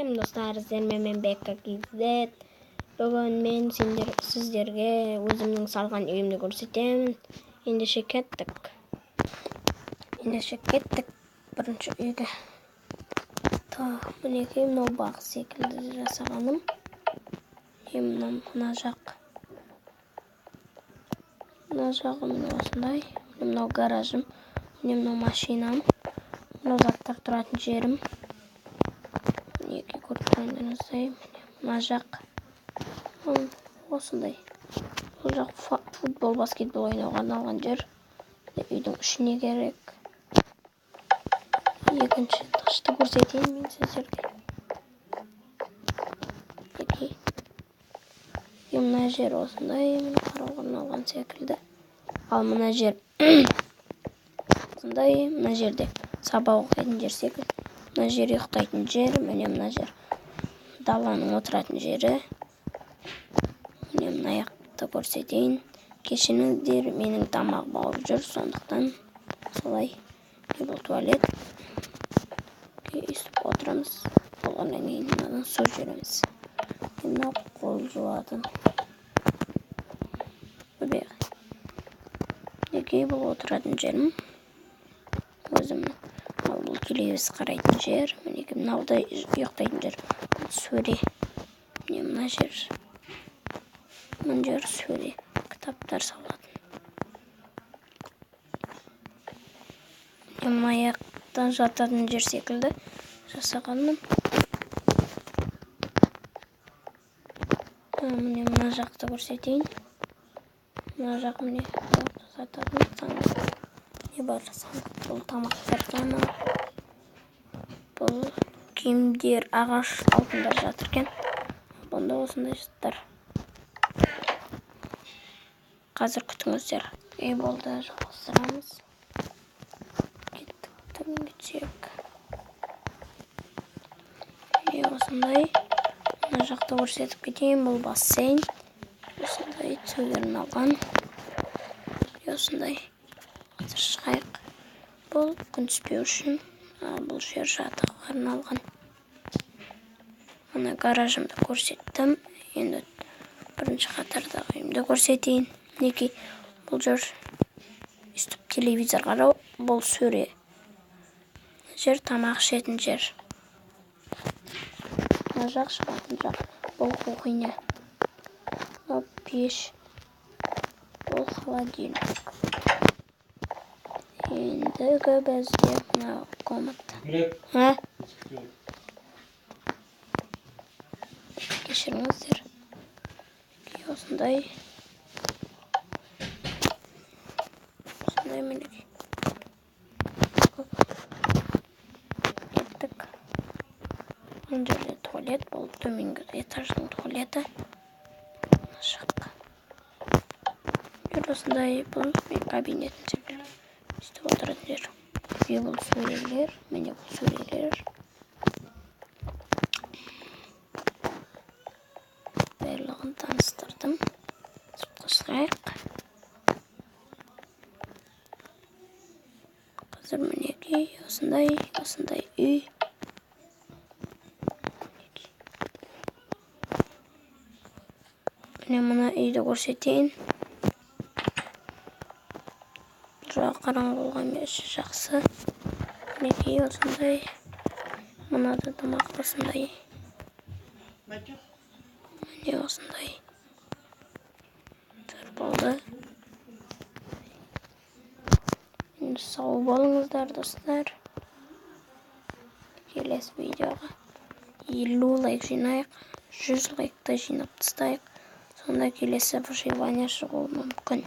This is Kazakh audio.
Салем достар, мен Бекка Кизет. Бүгін мен сіздерге өзімнің салған үйімді көрсетемін. Ендеше кеттік. Бірінші үйге. Мінекей мынау бақ секілді жасағаным. Мына жақ. Мына жағы міне осындай. Мынау гаражым. Мынау машинам. Мынау заттар тұратын жерім. Мінекей көрсетейін. Мына жақ осындай. Бұл жақ футбол, баскетбол ойнауға арналған жер. Үйдің ішіне керек. Екінші ташты көрсетейін мен сіздерге. Мына жер осындай, қарауға арналған секілді. Ал мына жер осындай, мына жерде сабақ оқитын жер секілді. Мына жер ұйықтайтын жер, міне мына жер даланың отыратын жері. Міне мына аяқты көрсетейін. Кешіріңіздер, менің тамақ бауыр жүр, сондықтан солай. Бұл туалет. Үйістіп отырамыз. Болғаннан кейін мынадан су жүреміз. Мына қол жуатын. Мінекей бұл отыратын жерім. Өзімнің. Ал бұл телевизор қарайтын жер. Мінекей мынауда ұйықтайтын жер. Бұл сөре. Міне мына жер. Мына жер сөре. Кітаптар салатын. Мына аяқтан жататын жер секілді жасағаным. Міне мына жақты көрсетейін. Мына жақ міне жататын сандық. Не бар сандық? Бұл тамақтар саны. Бұл киімдер, ағаш алтындар жатыр екен. Бұнда осындай жаттар. Қазір күтіңіздер. Болды, жалғастырамыз. Кеттік, кетсек. Осындай. Мына жақты көрсетіп кетейін. Бұл бассейн. Осындай сөйлерін алған. Осындай. Қазір шығайық. Бұл күн түспеу үшін. Бұл жер жатаққа арналған. Мына гаражымды көрсеттім. Енді бірінші қатардағы үйімді көрсетейін. Мінекей бұл жер үстіп телевизор қарау. Бұл сөре. Жер тамақ ішетін жер. Мына жақ шығатын жақ. Бұл кухня. Бұл пеш. Бұл холодильник. Ендігі бізде мына комната. Кешіріңіздер. Осындай. Осындай мінекей. Кеттік. Бұл жерде туалет. Бұл төменгі этаждың туалеті. Шық. Осындай бұл кабинет секілді. Үстіп отыратын жер. Бұл сөрелер. Міне бұл сөрелер. Барлығын таныстырдым. Сыртқа шығайық. Қазір мінекей осындай үй. Міне мұна үйді көрсетейін. Жағы қараңғы болған меші жақсы. Мінекей осындай. Мұнада тамақ осындай. Міне осындай. Болды. Енді сау болыңыздар, достар. Келесі видеоға 50 лайк жинайық. 100 лайкты жинап тастайық. Сонда келесі выживание шығуы мүмкін.